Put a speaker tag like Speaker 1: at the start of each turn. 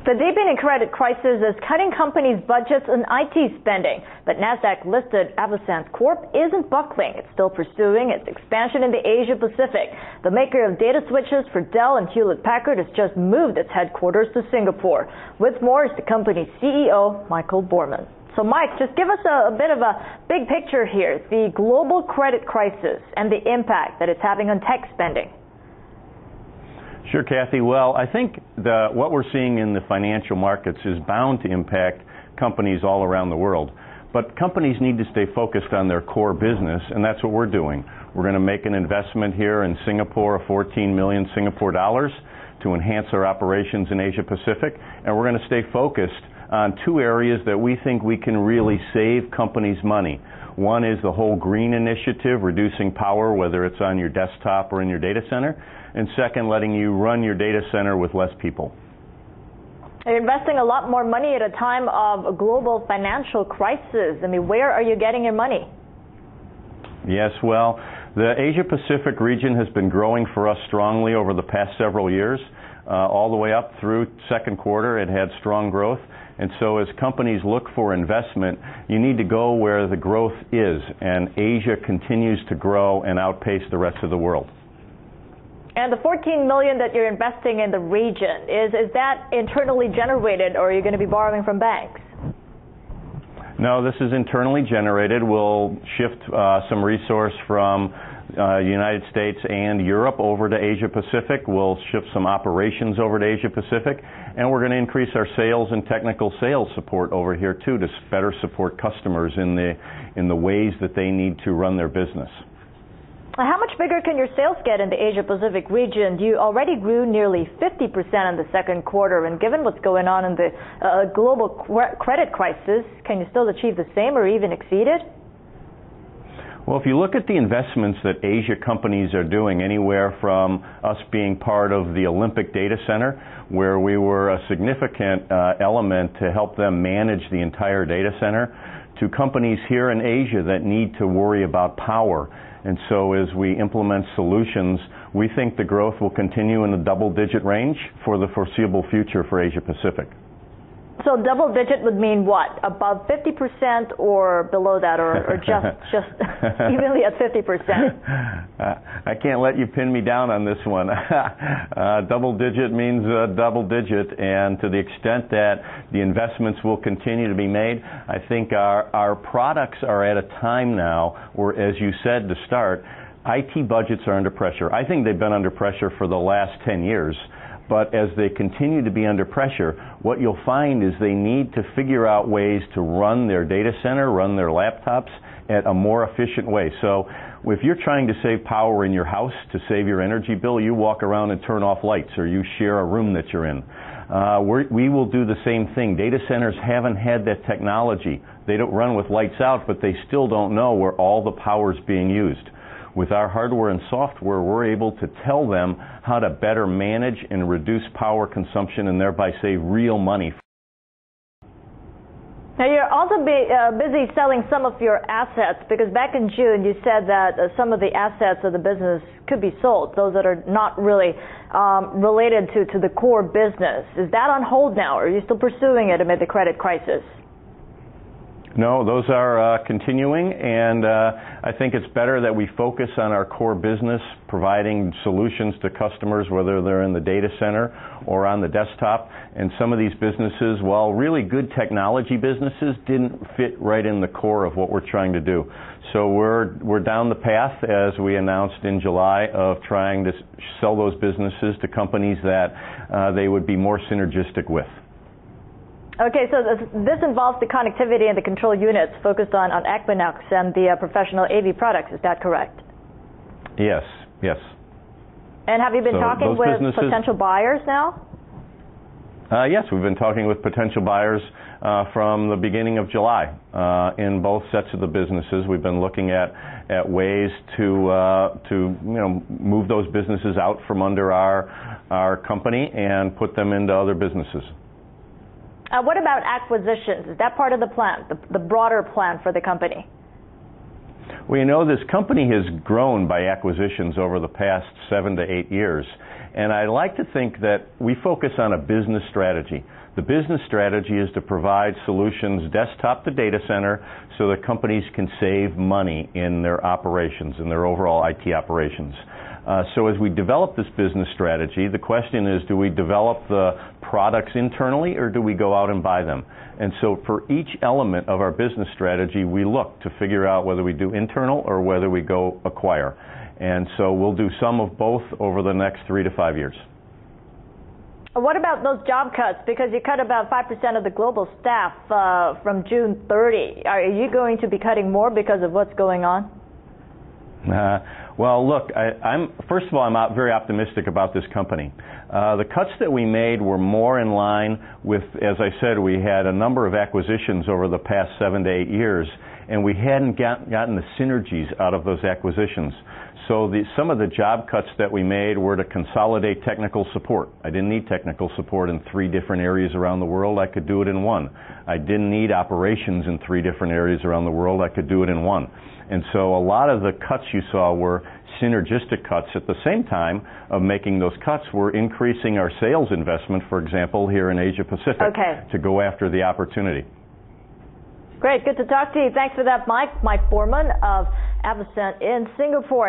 Speaker 1: The deepening credit crisis is cutting companies' budgets and IT spending. But NASDAQ-listed Avocent Corp isn't buckling. It's still pursuing its expansion in the Asia-Pacific. The maker of data switches for Dell and Hewlett-Packard has just moved its headquarters to Singapore. With more is the company's CEO, Michael Borman. So Mike, just give us a bit of a big picture here, the global credit crisis and the impact that it's having on tech spending.
Speaker 2: Sure, Kathy. Well, I think what we're seeing in the financial markets is bound to impact companies all around the world. But companies need to stay focused on their core business, and that's what we're doing. We're going to make an investment here in Singapore of 14 million Singapore dollars to enhance our operations in Asia Pacific, and we're going to stay focused on two areas that we think we can really save companies money. One is the whole green initiative, reducing power, whether it's on your desktop or in your data center. And second, letting you run your data center with less people.
Speaker 1: You're investing a lot more money at a time of a global financial crisis. I mean, where are you getting your money?
Speaker 2: Yes, well, the Asia-Pacific region has been growing for us strongly over the past several years. All the way up through second quarter, it had strong growth. And so as companies look for investment, you need to go where the growth is. And Asia continues to grow and outpace the rest of the world.
Speaker 1: And the 14 million that you're investing in the region, is that internally generated, or are you going to be borrowing from banks?
Speaker 2: No, this is internally generated. We'll shift some resource from United States and Europe over to Asia Pacific. We'll shift some operations over to Asia Pacific, and we're going to increase our sales and technical sales support over here too, to better support customers in the ways that they need to run their business.
Speaker 1: How much bigger can your sales get in the Asia-Pacific region? You already grew nearly 50% in the second quarter, and given what's going on in the global credit crisis, can you still achieve the same or even exceed it?
Speaker 2: Well, if you look at the investments that Asia companies are doing, anywhere from us being part of the Olympic Data Center, where we were a significant element to help them manage the entire data center, to companies here in Asia that need to worry about power. And so as we implement solutions, we think the growth will continue in the double-digit range for the foreseeable future for Asia Pacific.
Speaker 1: So double-digit would mean what? Above 50% or below that, or just evenly at 50%?
Speaker 2: I can't let you pin me down on this one. Double-digit means double-digit, and to the extent that the investments will continue to be made, I think our products are at a time now where, as you said to start, IT budgets are under pressure. I think they've been under pressure for the last 10 years. But as they continue to be under pressure, what you'll find is they need to figure out ways to run their data center, run their laptops at a more efficient way. So if you're trying to save power in your house to save your energy bill, you walk around and turn off lights, or you share a room that you're in. We will do the same thing. Data centers haven't had that technology. They don't run with lights out, but they still don't know where all the power is being used. With our hardware and software, we're able to tell them how to better manage and reduce power consumption and thereby save real money.
Speaker 1: Now, you're also busy selling some of your assets, because back in June you said that some of the assets of the business could be sold, those that are not really related to the core business. Is that on hold now, or are you still pursuing it amid the credit crisis?
Speaker 2: No, those are continuing, and I think it's better that we focus on our core business, providing solutions to customers, whether they're in the data center or on the desktop. And some of these businesses, while really good technology businesses, didn't fit right in the core of what we're trying to do. So we're down the path, as we announced in July, of trying to sell those businesses to companies that they would be more synergistic with.
Speaker 1: Okay, so this involves the connectivity and the control units focused on Equinox and the professional AV products. Is that correct?
Speaker 2: Yes, yes.
Speaker 1: And have you been talking with potential buyers now?
Speaker 2: Yes, we've been talking with potential buyers from the beginning of July in both sets of the businesses. We've been looking at ways to move those businesses out from under our company and put them into other businesses.
Speaker 1: What about acquisitions? Is that part of the plan, the broader plan for the company?
Speaker 2: Well, you know, this company has grown by acquisitions over the past 7 to 8 years. And I like to think that we focus on a business strategy. The business strategy is to provide solutions desktop to data center so that companies can save money in their operations, in their overall IT operations. So as we develop this business strategy, the question is, do we develop the products internally or do we go out and buy them? And so for each element of our business strategy, we look to figure out whether we do internal or whether we go acquire. And so we'll do some of both over the next 3 to 5 years.
Speaker 1: What about those job cuts? Because you cut about 5% of the global staff from June 30. Are you going to be cutting more because of what's going on?
Speaker 2: Well, look, first of all, I'm very optimistic about this company. The cuts that we made were more in line with, as I said, we had a number of acquisitions over the past 7 to 8 years, and we hadn't gotten the synergies out of those acquisitions. So some of the job cuts that we made were to consolidate technical support. I didn't need technical support in 3 different areas around the world. I could do it in 1. I didn't need operations in 3 different areas around the world. I could do it in 1. And so a lot of the cuts you saw were synergistic cuts. At the same time of making those cuts, we're increasing our sales investment, for example, here in Asia Pacific, to go after the opportunity.
Speaker 1: Great. Good to talk to you. Thanks for that, Mike. Mike Foreman of Avocent in Singapore.